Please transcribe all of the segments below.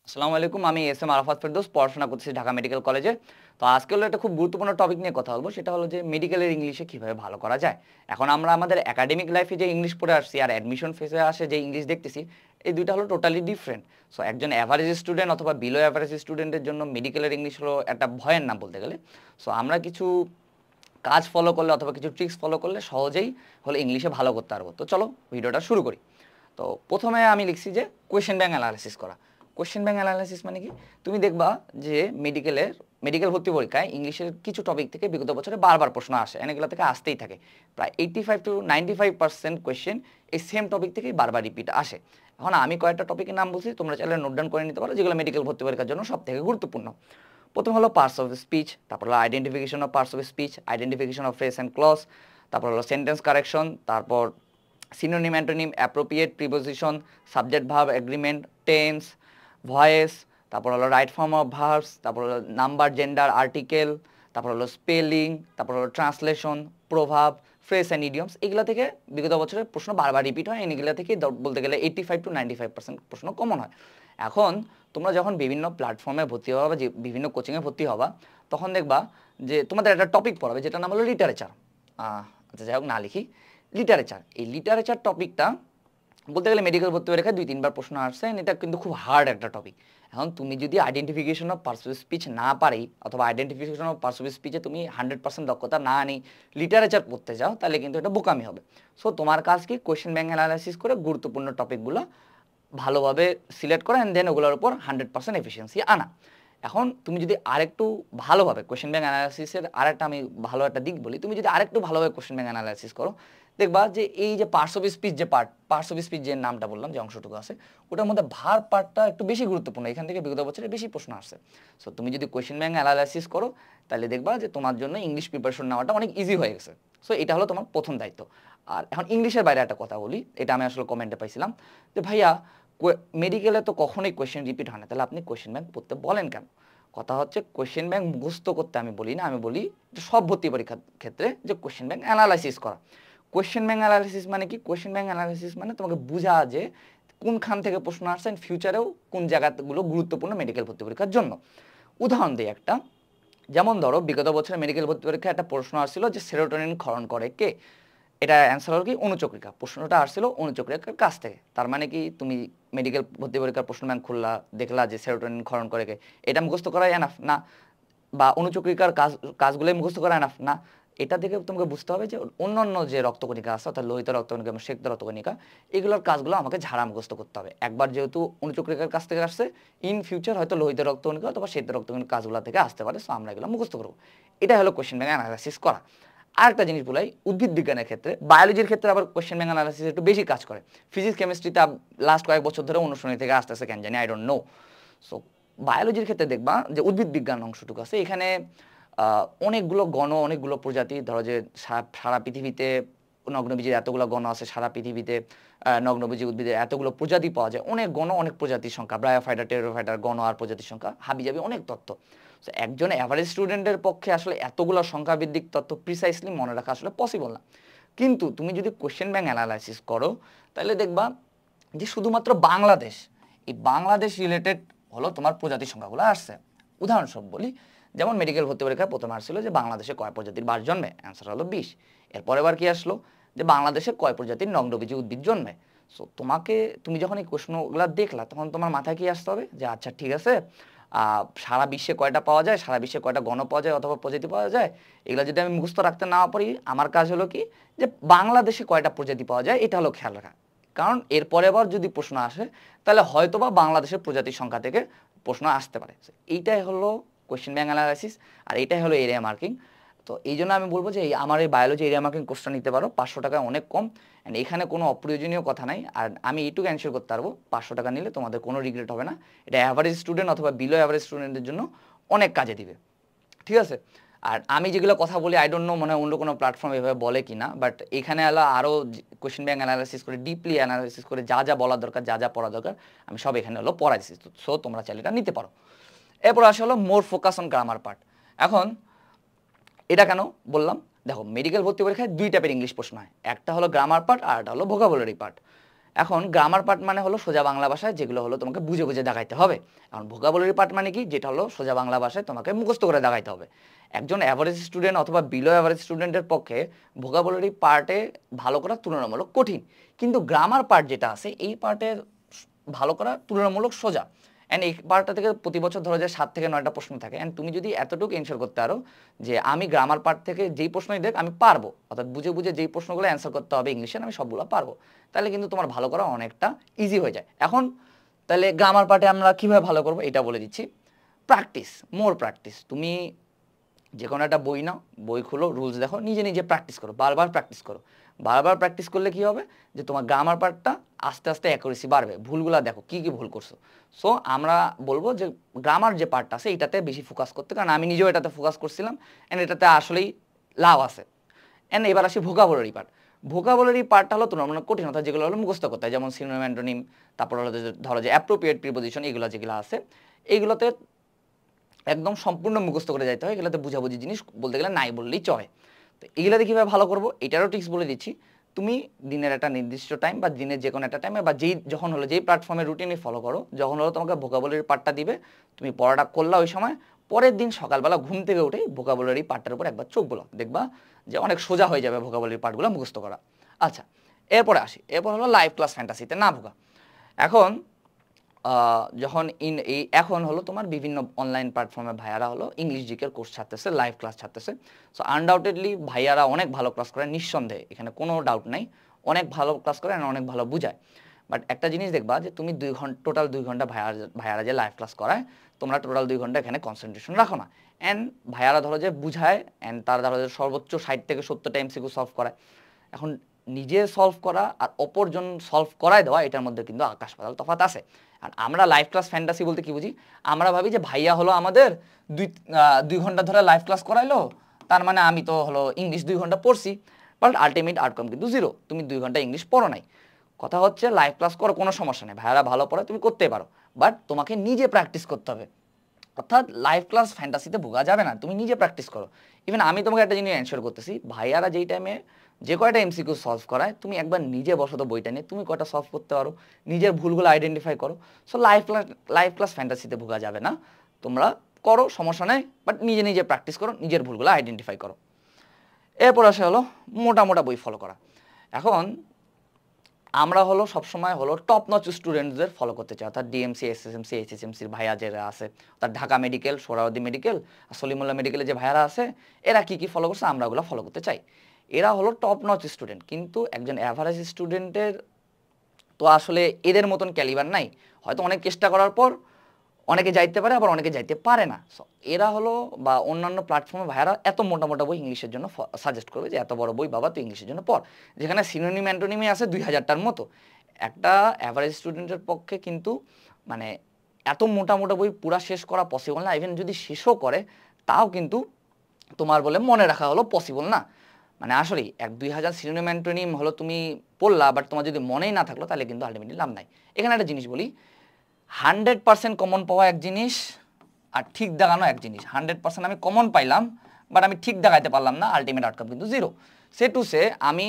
আসসালামু আলাইকুম, আমি এস এম আরাফাত ফেরদৌস, পড়াশোনা করতেছি ঢাকা মেডিকেল কলেজে। তো আজকে হলো একটা খুব গুরুত্বপূর্ণ টপিক নিয়ে কথা বলবো, সেটা হলো যে মেডিকেলের ইংলিশে কীভাবে ভালো করা যায়। এখন আমরা আমাদের একাডেমিক লাইফে যে ইংলিশ পড়ে আসছি আর অ্যাডমিশন ফেসে আসে যে ইংলিশ দেখতেছি, এই দুইটা হলো টোটালি ডিফারেন্ট। সো একজন অ্যাভারেজ স্টুডেন্ট অথবা বিলো অ্যাভারেজ স্টুডেন্টের জন্য মেডিকেলের ইংলিশ হলো একটা ভয়ের নাম বলতে গেলে। সো আমরা কিছু কাজ ফলো করলে অথবা কিছু ট্রিক্স ফলো করলে সহজেই হলো ইংলিশে ভালো করতে পারবো। তো চলো ভিডিওটা শুরু করি। তো প্রথমে আমি লিখছি যে কোয়েশ্চেন ব্যাংক অ্যানালাইসিস করা। কোয়েশ্চেন ব্যাংক অ্যানালাইসিস মানে কি? তুমি দেখবা যে মেডিকেল ভর্তি পরীক্ষায় ইংলিশের কিছু টপিক থেকে বিগত বছরে বারবার প্রশ্ন আসে, এগুলো থেকে আসতেই থাকে। প্রায় 85 to 95% কোয়েশ্চেন এই সেম টপিক থেকেই বারবার রিপিট আসে। এখন আমি কয়েকটা টপিকের নাম বলছি, তোমরা চাইলে নোট ডাউন করে নিতে পারো, যেগুলো মেডিকেল ভর্তি পরীক্ষার জন্য সব থেকে গুরুত্বপূর্ণ। প্রথম হলো পার্টস অফ স্পিচ, তারপর হলো identification of parts of speech, identification of phrase and clause, তারপর হলো সেন্টেন্স কারেকশন, তারপর synonym antonym, appropriate preposition, subject verb agreement, tense, voice, তারপর হলো রাইট ফর্ম অফ ভার্বস, তারপর হলো নাম্বার, জেন্ডার, আর্টিকেল, তারপর হলো স্পেলিং, তারপর হলো ট্রান্সলেশন, প্রভাব, ফ্রেজ অ্যান্ড ইডিয়মস। এগুলো থেকে বিগত বছরের প্রশ্ন বারবার রিপিট হয়, এগুলো থেকে বলতে গেলে 85 to 95% প্রশ্ন কমন হয়। এখন তোমরা যখন বিভিন্ন প্ল্যাটফর্মে ভর্তি হবা বা যে বিভিন্ন কোচিংয়ে ভর্তি হবা, তখন দেখবা যে তোমাদের একটা টপিক পড়াবে যেটার নাম হলো লিটারেচার। আচ্ছা যাই হোক, না লিখি, লিটারেচার। এই লিটারেচার টপিকটা বলতে গেলে মেডিকেল ভর্তি পরীক্ষায় 2-3 বার প্রশ্ন আসছে, এটা কিন্তু খুব হার্ড একটা টপিক। এখন তুমি যদি identification of parts of speech না পারি অথবা আইডেন্টিফিকেশন অফ পার্টস অফ স্পিচে তুমি 100% দক্ষতা না আনি লিটারেচার পড়তে যাও, তাহলে কিন্তু এটা বোকামি হবে। সো তোমার কাজ কি, কোয়েশ্চেন ব্যাংক অ্যানালাইসিস করে গুরুত্বপূর্ণ টপিকগুলো ভালোভাবে সিলেক্ট করা অ্যান্ড দেন ওগুলোর উপর 100% এফিসিয়েন্সি আনা। এখন তুমি যদি আরেকটু ভালোভাবে কোয়েশ্চেন ব্যাংক অ্যানালাইসিসের আরেকটা আমি ভালো একটা দিক বলি, তুমি যদি আরেকটু ভালোভাবে কোয়েশ্চেন ব্যাংক অ্যানালাইসিস করো, দেখবা যে এই যে পার্টস অফ স্পিচ যে পার্টস অফ স্পিচ যে নামটা বললাম, যে অংশটুকু আছে, ওটার মধ্যে ভার পার্টটা একটু বেশি গুরুত্বপূর্ণ, এখান থেকে বিগত বছরে বেশি প্রশ্ন আসছে। সো তুমি যদি কোয়েশ্চেন ব্যাংক অ্যানালাইসিস করো, তাহলে দেখবা যে তোমার জন্য ইংলিশ প্রিপারেশন নেওয়াটা অনেক ইজি হয়ে গেছে। সো এটা হলো তোমার প্রথম দায়িত্ব। আর এখন ইংলিশের বাইরে একটা কথা বলি, এটা আমি আসলে কমেন্টে পাইছিলাম যে ভাইয়া মেডিকেলে তো কখনোই কোয়েশ্চেন রিপিট হয় না, তাহলে আপনি কোয়েশ্চেন ব্যাংক পড়তে বলেন কেন? কথা হচ্ছে, কোয়েশ্চেন ব্যাংক মুখস্থ করতে আমি বলি না, আমি বলি সব ভর্তি পরীক্ষার ক্ষেত্রে যে কোয়েশ্চেন ব্যাংক অ্যানালাইসিস করা। কোয়েশ্চেন ব্যাংক অ্যানালাইসিস মানে কি? কোয়েশ্চেন ব্যাংক অ্যানালাইসিস মানে তোমাকে বোঝা যে কোনখান থেকে প্রশ্ন আসছে, ফিউচারেও কোন জায়গাগুলো গুরুত্বপূর্ণ মেডিকেল ভর্তি পরীক্ষার জন্য। উদাহরণ দিই একটা, যেমন ধরো বিগত বছরে মেডিকেল ভর্তি পরীক্ষায় একটা প্রশ্ন আসছিল যে সেরোটোনিন ক্ষরণ করে কে? এটা অ্যান্সার হলো কি, অনুচক্রিকা। প্রশ্নটা আসছিল অনুচক্রিকার কাছ থেকে। তার মানে কি, তুমি মেডিকেল ভর্তি পরীক্ষার প্রশ্ন ব্যাংক খুললা, দেখলা যে সেরোটোনিন ক্ষরণ করে কে, এটা মুখস্থ করা এনাফ না। বা অনুচক্রিকার কাজগুলোই মুখস্থ করা এনাফ না। এটা দেখে তোমাকে বুঝতে হবে যে অন্যান্য যে রক্তকণিকা আছে, অর্থাৎ লোহিত রক্তকণিকা এবং শ্বেত রক্তকণিকা, এগুলোর কাজগুলো আমাকে ঝাড়া মুখস্থ করতে হবে। একবার যেহেতু অনুচক্রিকার কাছ থেকে আসছে, ইন ফিউচার হয়তো লোহিত রক্তকণিকা অথবা শ্বেত রক্তকণিকার কাজগুলো থেকে আসতে পারে। সো আমরা এগুলো মুখস্থ করবো। এটা হলো কোয়েশ্চেন ব্যাংক অ্যানালাইসিস করা। আরেকটা জিনিস বলাই, উদ্ভিদ বিজ্ঞানের ক্ষেত্রে, বায়োলজির ক্ষেত্রে আবার কোয়েশ্চেন ব্যাংক অ্যানালাইসিস একটু বেশি কাজ করে। ফিজিক্স কেমিস্ট্রিতে লাস্ট কয়েক বছর ধরে অনুশীলনী থেকে আসতেছে, কেন জানি, আই ডোন্ট নো। সো বায়োলজির ক্ষেত্রে দেখবা যে উদ্ভিদ বিজ্ঞান অংশটুকু আছে, এখানে অনেকগুলো গণ, অনেকগুলো প্রজাতি, ধরো যে সারা পৃথিবীতে নগ্নবীজের এতগুলো গণ আছে, সারা পৃথিবীতে নগ্নবীজি উদ্ভিদের এতগুলো প্রজাতি পাওয়া যায়, অনেক গণ, অনেক প্রজাতির সংখ্যা, ব্রায়োফাইটার, টেরোফাইটার, গণ আর প্রজাতির সংখ্যা হাবিজাবি অনেক তথ্য। সো একজন অ্যাভারেজ স্টুডেন্টের পক্ষে আসলে এতগুলো সংখ্যাভিত্তিক তথ্য প্রিসাইসলি মনে রাখা আসলে পসিবল না। কিন্তু তুমি যদি কোয়েশ্চেন ব্যাংক অ্যানালাইসিস করো, তাহলে দেখবা যে শুধুমাত্র বাংলাদেশ, এই বাংলাদেশ রিলেটেড হলো তোমার প্রজাতির সংখ্যাগুলো আসছে। উদাহরণস্বরূপ বলি, যেমন মেডিকেল ভর্তি পরীক্ষায় প্রথমে আসছিল যে বাংলাদেশে কয় প্রজাতির বাস জন্মে, অ্যান্সার হলো 20। এরপর এবার কি আসলো, যে বাংলাদেশে কয় প্রজাতির নগ্নবীজি উদ্ভিদ জন্মে। সো তুমি যখন এই প্রশ্নগুলো দেখলা, তখন তোমার মাথায় কি আসতে হবে যে আচ্ছা ঠিক আছে, সারা বিশ্বে কয়টা পাওয়া যায়, সারা বিশ্বে কয়টা গণ পাওয়া যায় অথবা প্রজাতি পাওয়া যায়, এগুলো যদি আমি মুখস্থ রাখতে না পারি, আমার কাজ হলো কি, যে বাংলাদেশে কয়টা প্রজাতি পাওয়া যায় এটা হলো খেয়াল রাখা। কারণ এরপরে আবার যদি প্রশ্ন আসে, তাহলে হয়তোবা বাংলাদেশের প্রজাতির সংখ্যা থেকে প্রশ্ন আসতে পারে। এইটাই হলো কোয়েশ্চেন ব্যাংক অ্যানালাইসিস, আর এইটাই হলো এরিয়া মার্কিং। তো এই জন্য আমি বলবো যে আমার এই বায়োলজি এরিয়া মার্কিং কোর্সটা নিতে পারো, 500 টাকায় অনেক কম, অ্যান্ড এখানে কোনো অপ্রয়োজনীয় কথা নাই। আর আমি এইটুকু অ্যানসার করতে পারবো, 500 টাকা নিলে তোমাদের কোনো রিগ্রেট হবে না। এটা অ্যাভারেজ স্টুডেন্ট অথবা বিলো অ্যাভারেজ স্টুডেন্টের জন্য অনেক কাজে দিবে, ঠিক আছে? আর আমি যেগুলো কথা বলি, আই ডোন্ট নো মনে হয় অন্য কোনো প্ল্যাটফর্ম এভাবে বলে কি না, বাট এখানে এলো আরও কোয়েশ্চেন ব্যাংক অ্যানালাইসিস করে, ডিপলি অ্যানালাইসিস করে, যা যা বলার দরকার, যা যা পড়া দরকার, আমি সব এখানে হলো পড়াইছি। সো তোমরা চাইলে এটা নিতে পারো। এরপর আসে হলো মোর ফোকাস অন গ্রামার পার্ট। এখন এটা কেন বললাম, দেখো মেডিকেল ভর্তি পরীক্ষায় 2 টাইপের ইংলিশ প্রশ্ন হয়, একটা হলো গ্রামার পার্ট আর একটা হলো ভোকাবুলারি পার্ট। এখন গ্রামার পার্ট মানে হলো সোজা বাংলা ভাষায় যেগুলো হলো তোমাকে বুঝে বুঝে দেখাইতে হবে। এখন ভোকাবুলারি পার্ট মানে কি, যেটা হলো সোজা বাংলা ভাষায় তোমাকে মুখস্থ করে দেখাইতে হবে। একজন অ্যাভারেজ স্টুডেন্ট অথবা বিলো অ্যাভারেজ স্টুডেন্টের পক্ষে ভোকাবুলারি পার্টে ভালো করা তুলনামূলক কঠিন, কিন্তু গ্রামার পার্ট যেটা আছে এই পার্টের ভালো করা তুলনামূলক সোজা। অ্যান্ড এই পার্টটা থেকে প্রতি বছর ধরো যে 7 থেকে 9টা প্রশ্ন থাকে, অ্যান্ড তুমি যদি এতটুকু এনশোর করতে পারো যে আমি গ্রামার পার্ট থেকে যেই প্রশ্নই দেখ আমি পারবো, অর্থাৎ বুঝে বুঝে যেই প্রশ্নগুলো অ্যান্সার করতে হবে ইংলিশে আমি সবগুলো পারবো, তাহলে কিন্তু তোমার ভালো করা অনেকটা ইজি হয়ে যায়। এখন তাহলে গ্রামার পার্টে আমরা কীভাবে ভালো করবো এটা বলে দিচ্ছি। প্র্যাকটিস, মোর প্র্যাকটিস। তুমি যে কোনো একটা বই নাও, বই খুলো, রুলস দেখো, নিজে নিজে প্র্যাকটিস করো, বারবার প্র্যাকটিস করো। বারবার প্র্যাকটিস করলে কি হবে যে তোমার গ্রামার পার্টটা আস্তে আস্তে অ্যাকুরেসি বাড়বে। ভুলগুলো দেখো কী কী ভুল করছো। সো আমরা বলবো যে গ্রামার যে পার্টটা আছে এটাতে বেশি ফোকাস করতে, কারণ আমি নিজেও এটাতে ফোকাস করছিলাম অ্যান্ড এটাতে আসলেই লাভ আছে। অ্যান্ড এবার আসি ভোকাবুলারি পার্ট। ভোকাবুলারি পার্টটা হলো তুলনামূলক কঠিন, অর্থাৎ যেগুলো হলো মুখস্থ করতে হয়, যেমন সিনোনিম, অ্যান্টোনিম, তারপর হলো ধরো যে অ্যাপ্রোপ্রিয়েট প্রিপোজিশন, এগুলো যেগুলো আছে এইগুলোতে একদম সম্পূর্ণ মুখস্থ করে যাইতে হয়। এগুলোতে বুঝাবুঝি জিনিস বলতে গেলে নাই বললেই চলে। তো এগুলোতে কীভাবে ভালো করবো এটারও টিপস বলে দিচ্ছি। তুমি দিনের একটা নির্দিষ্ট টাইম বা দিনের যে কোনো একটা টাইমে বা যখন হলো যেই প্ল্যাটফর্মে রুটিনে ফলো করো, যখন হলো তোমাকে ভোকাবুলারি পার্টটা দিবে, তুমি পড়াটা করলা ওই সময়, পরের দিন সকালবেলা ঘুম থেকে উঠে ভোকাবুলারি পার্টটার উপর একবার চোখ বলো, দেখবা যে অনেক সোজা হয়ে যাবে ভোকাবুলারি পার্টগুলো মুখস্থ করা। আচ্ছা, এরপরে আসি, এরপর হলো লাইভ ক্লাস ফ্যান্টাসিতে না ভোগা। এখন যখন এখন হলো তোমার বিভিন্ন অনলাইন প্ল্যাটফর্মে ভাইয়ারা হলো ইংলিশ জিকের কোর্স ছাড়তেছে, লাইভ ক্লাস ছাড়তেছে। সো আনডাউটেডলি ভাইয়ারা অনেক ভালো ক্লাস করে, নিঃসন্দেহে, এখানে কোনো ডাউট নাই, অনেক ভালো ক্লাস করে আর অনেক ভালো বুঝায়। বাট একটা জিনিস দেখবা যে তুমি টোটাল 2 ঘন্টা ভাইয়ারা যে লাইভ ক্লাস করায়, তোমরা টোটাল 2 ঘন্টা এখানে কনসেন্ট্রেশন রাখো না। অ্যান্ড ভাইয়ারা ধরো যে বুঝায় অ্যান্ড তারা ধরো যে সর্বোচ্চ 60 থেকে 70টা এমসিকিউ সলভ করায়। এখন নিজে সলভ করা আর অপরজন সলভ করায় দেওয়া এটার মধ্যে কিন্তু আকাশ পাতাল তফাৎ আছে। আর আমরা লাইভ ক্লাস ফ্যান্টাসি বলতে কি বুঝি, আমরা ভাবি যে ভাইয়া হলো আমাদের 2 ঘন্টা ধরে লাইভ ক্লাস করাইলো, তার মানে আমি তো হলো ইংলিশ 2 ঘন্টা পড়ছি, বাট আলটিমেট আউটকাম কিন্তু জিরো, তুমি 2 ঘন্টা ইংলিশ পড়ো নাই। কথা হচ্ছে লাইভ ক্লাস করো, কোনো সমস্যা নেই, ভাইয়ারা ভালো পড়ে, তুমি করতে পারো, বাট তোমাকে নিজে প্র্যাকটিস করতে হবে। অর্থাৎ লাইভ ক্লাস ফ্যান্টাসিতে ভোগা যাবে না, তুমি নিজে প্র্যাকটিস করো। ইভেন আমি তোমাকে একটা জিনিস এনশোর করতেছি, ভাইয়ারা যেই টাইমে যে কয়টা এমসিকিউ সলভ করায়, তুমি একবার নিজে বসো তো বইটা নিয়ে, তুমি কয়টা সলভ করতে পারো, নিজের ভুলগুলো আইডেন্টিফাই করো। সো লাইভ ক্লাস ফ্যান্টাসিতে ভোগা যাবে না, তোমরা করো সমস্যা নেই, বাট নিজে নিজে প্র্যাকটিস করো, নিজের ভুলগুলো আইডেন্টিফাই করো। এরপর আসে হলো মোটা মোটা বই ফলো করা। এখন আমরা হলো সবসময় হলো টপ নচ স্টুডেন্টসদের ফলো করতে চাই, অর্থাৎ ডিএমসি, এসএসএমসি, এইচএসএমসির ভাইয়া যারা আছে, অর্থাৎ ঢাকা মেডিকেল, সোহরাওয়ার্দী মেডিকেল, সলিমুল্লাহ মেডিকেলের যে ভাইয়ারা আছে, এরা কী কী ফলো করছে আমরা ওগুলো ফলো করতে চাই। এরা হলো টপ নচ স্টুডেন্ট, কিন্তু একজন অ্যাভারেজ স্টুডেন্টের তো আসলে এদের মতন ক্যালিবার নাই, হয়তো অনেক চেষ্টা করার পর অনেকে যাইতে পারে, আবার অনেকে যাইতে পারে না। সো এরা হলো বা অন্যান্য প্ল্যাটফর্মে ভাইয়ারা এত মোটা মোটা বই ইংলিশের জন্য সাজেস্ট করবে যে এত বড় বই বাবা তুই ইংলিশের জন্য পড়, যেখানে সিনোনিম অ্যান্টোনিমে আছে 2000টার মতো। একটা অ্যাভারেজ স্টুডেন্টের পক্ষে কিন্তু মানে এত মোটা মোটা বই পুরা শেষ করা পসিবল না, ইভেন যদি শেষও করে তাও কিন্তু তোমার বলে মনে রাখা হলো পসিবল না। মানে আসলেই 1-2000 সিনোনিম অ্যান্টোনিম হলো তুমি পড়লা, বাট তোমার যদি মনেই না থাকলো তাহলে কিন্তু আলটিমেটলি লাভ নাই। এখানে একটা জিনিস বলি, 100% কমন পাওয়া এক জিনিস আর ঠিক দেখানো এক জিনিস। 100% আমি কমন পাইলাম, বাট আমি ঠিক দেখাইতে পারলাম না, আলটিমেট আউটকাম কিন্তু জিরো। সে টু সে আমি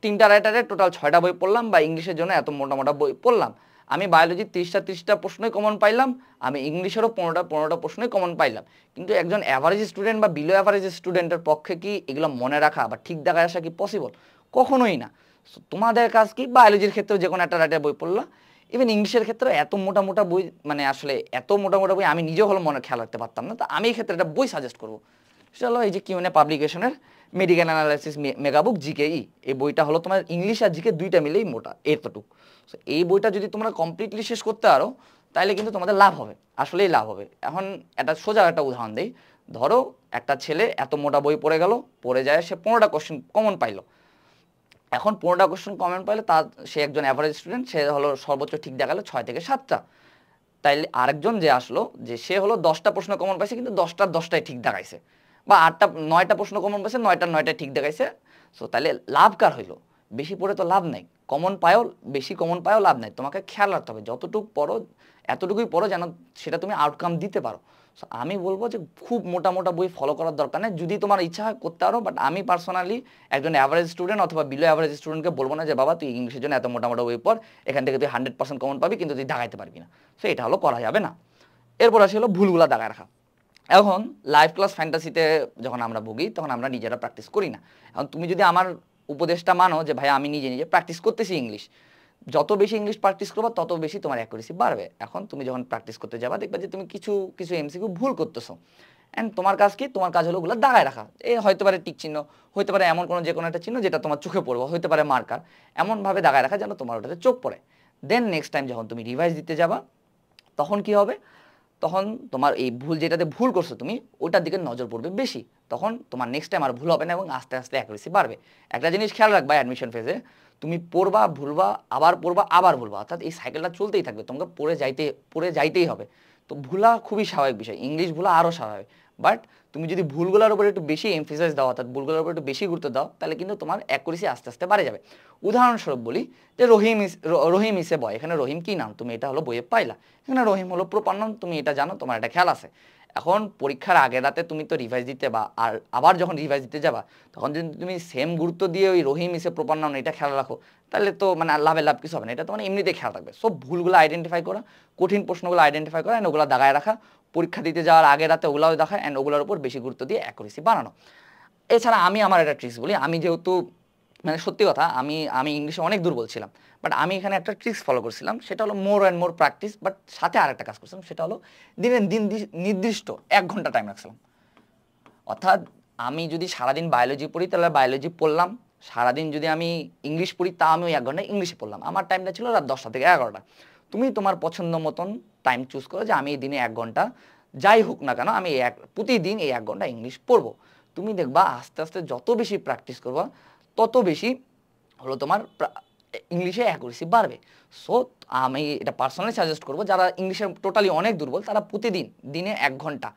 3টা রাইটারে টোটাল 6টা বই পড়লাম, বা ইংলিশের জন্য এত মোটা মোটা বই পড়লাম, আমি বায়োলজির 30টা প্রশ্নই কমন পাইলাম, আমি ইংলিশেরও 15টা প্রশ্নই কমন পাইলাম, কিন্তু একজন অ্যাভারেজ স্টুডেন্ট বা বিলো অ্যাভারেজ স্টুডেন্টের পক্ষে কি এগুলো মনে রাখা বা ঠিক দেখায় আসা কি পসিবল? কখনোই না। তোমাদের কাজ কি, বায়োলজির ক্ষেত্রে যে কোনো একটা রাইটার বই পড়লা, ইভেন ইংলিশের ক্ষেত্রে এত মোটা মোটা বই, মানে আসলে এত মোটা মোটা বই আমি নিজেও হলো মনে খেয়াল রাখতে পারতাম না, তো আমি এই ক্ষেত্রে একটা বই সাজেস্ট করবো, সেটা হলো এই যে কিউএনএ পাবলিকেশনের মেডিকেল অ্যানালাইসিস মেগাবুক জিকেই। এই বইটা হলো তোমার ইংলিশ আর জিকে দুইটা মিলেই মোটা এতটুকু। সো এই বইটা যদি তোমরা কমপ্লিটলি শেষ করতে পারো তাহলে কিন্তু তোমাদের লাভ হবে, আসলেই লাভ হবে। এখন একটা সোজা একটা উদাহরণ দিই, ধরো একটা ছেলে এত মোটা বই পড়ে গেল, পড়ে যায় সে 15টা কোশ্চেন কমন পাইলো। এখন 15টা কোশ্চেন কমন পাইলে তার সে একজন অ্যাভারেজ স্টুডেন্ট, সে হলো সর্বোচ্চ ঠিক দেখালো 6 থেকে 7টা। তাইলে আরেকজন যে আসলো যে সে হলো 10টা প্রশ্ন কমন পাইছে, কিন্তু 10টার 10টাই ঠিক দেখাইছে, বা 9টা প্রশ্ন কমন পাইছে, 9টার 9টাই ঠিক দেখাইছে। সো তাহলে লাভ কার হইলো? বেশি পড়ে তো লাভ নাই, বেশি কমন পায়ও লাভ নাই। তোমাকে খেয়াল রাখতে হবে যতটুকু পড়ো এতটুকুই পড়ো যেন সেটা তুমি আউটকাম দিতে পারো। সো আমি বলবো যে খুব মোটা মোটা বই ফলো করার দরকার নেই, যদি তোমার ইচ্ছা হয় করতে পারো, বাট আমি পার্সোনালি একজন অ্যাভারেজ স্টুডেন্ট অথবা বিলো অ্যাভারেজ স্টুডেন্টকে বলবো না যে বাবা তুই ইংলিশের জন্য এত মোটা মোটা বই পড়, এখান থেকে তুই 100% কমন পাবি কিন্তু তুই দাগাইতে পারবি না। সো এটা হলো করা যাবে না। এরপর আসে হলো ভুলগুলা দাগায় রাখা। এখন লাইভ ক্লাস ফ্যান্টাসিতে যখন আমরা ভুগি তখন আমরা নিজেরা প্র্যাকটিস করি না। এখন তুমি যদি আমার উপদেশটা মানো যে ভাই আমি নিজে নিজে প্র্যাকটিস করতেছি ইংলিশ, যত বেশি ইংলিশ প্র্যাকটিস করবা তত বেশি তোমার অ্যাকুরেসি বাড়বে। এখন তুমি যখন প্র্যাকটিস করতে যাবা দেখবা যে তুমি কিছু কিছু এমসিকিউ ভুল করতেছো, অ্যান্ড তোমার কাজ কি, তোমার কাজ হলো ওগুলো দাগায় রাখা। এ হতে পারে টিক চিহ্ন, হতে পারে এমন কোনো যে কোনো একটা চিহ্ন যেটা তোমার চোখে পড়বে, হতে পারে মার্কার, এমনভাবে দাগায় রাখা যেন তোমার ওটাতে চোখ পড়ে। দেন নেক্সট টাইম যখন তুমি রিভাইজ দিতে যাবা তখন কি হবে, তখন তোমার এই ভুল যেটাতে ভুল করছো তুমি ওটার দিকে নজর পড়বে বেশি, তখন তোমার নেক্সট টাইম আর ভুল হবে না এবং আস্তে আস্তে অ্যাকুরেসি বাড়বে। একটা জিনিস খেয়াল রাখবা অ্যাডমিশন ফেজে, তুমি পড়বা ভুলবা আবার ভুলবা, অর্থাৎ এই সাইকেলটা চলতেই থাকবে, তোমাকে পড়ে যাইতেই হবে। তো ভুলা খুবই স্বাভাবিক বিষয়, ইংলিশ ভুলা আরও স্বাভাবিক, বাট তুমি যদি ভুলগুলোর উপর একটু বেশি এমফেসাইজ দাও, অর্থাৎ ভুলগুলোর উপর একটু বেশি গুরুত্ব দাও, তাহলে কিন্তু তোমার অ্যাকুরেসি আস্তে আস্তে বাড়ে যাবে। উদাহরণস্বরূপ বলি যে রহিম ইসে বয়, এখানে রহিম কি নাম তুমি এটা হলো বইয়ে পাইলা, এখানে রহিম হলো প্রপার নাম, তুমি এটা জানো, তোমার এটা খেয়াল আছে। এখন পরীক্ষার আগের রাতে তুমি তো রিভাইজ দিতে বা আর আবার যখন রিভাইজ দিতে যাবা তখন যদি তুমি সেম গুরুত্ব দিয়ে ওই রহিম ইসে প্রপার নাম এটা খেয়াল রাখো, তাহলে তো মানে লাভ কিছু হবে না, এটা তো মানে এমনিতে খেয়াল রাখবে। সব ভুলগুলো আইডেন্টিফাই করা, কঠিন প্রশ্নগুলো আইডেন্টিফাই করা, অ্যান্ড ওগুলো দাগায় রাখা, পরীক্ষা দিতে যাওয়ার আগে রাতে ওগুলাও দেখা, অ্যান্ড ওগুলোর উপর বেশি গুরুত্ব দিয়ে অ্যাকুরেসি বানানো। এছাড়া আমি আমার একটা ট্রিক্স বলি, আমি যেহেতু মানে সত্যি কথা আমি ইংলিশে অনেক দুর্বল ছিলাম, বাট আমি এখানে একটা ট্রিক্স ফলো করছিলাম, সেটা হলো more and more practice, but সাথে আরেকটা কাজ করছিলাম, সেটা হলো দিন নির্দিষ্ট 1 ঘন্টা টাইম রাখছিলাম। অর্থাৎ আমি যদি সারাদিন বায়োলজি পড়ি তাহলে বায়োলজি পড়লাম, সারাদিন যদি আমি ইংলিশ পড়ি তা আমি ওই 1 ঘন্টা ইংলিশে পড়লাম। আমার টাইমটা ছিল রাত 10টা থেকে 11টা। তুমি তোমার পছন্দ মতন টাইম চুজ করো যে আমি এই দিনে 1 ঘন্টা যাই হোক না কেন আমি প্রতিদিন এই 1 ঘন্টা ইংলিশ পড়বো। তুমি দেখবা আস্তে আস্তে যত বেশি প্র্যাকটিস করবা তত বেশি হলো তোমার ইংলিশে অ্যাকুরেসি বাড়বে। সো আমি এটা পার্সোনালি সাজেস্ট করবো যারা ইংলিশে টোটালি অনেক দুর্বল তারা প্রতিদিন দিনে 1 ঘন্টা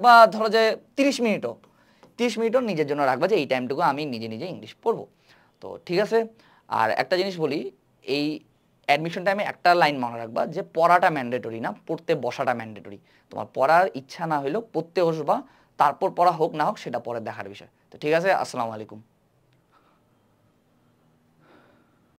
বা ধরো যে 30 মিনিটও নিজের জন্য রাখবা যে এই টাইমটুকু আমি নিজে নিজে ইংলিশ পড়বো। তো ঠিক আছে, আর একটা জিনিস বলি, এই অ্যাডমিশন টাইমে একটা লাইন মনে রাখবা যে পড়াটা ম্যান্ডেটরি না, পড়তে বসাটা ম্যান্ডেটরি। তোমার পড়ার ইচ্ছা না হলেও পড়তে বসবা, তারপর পড়া হোক না হোক সেটা পরে দেখার বিষয়। তো ঠিক আছে, আসসালামু আলাইকুম।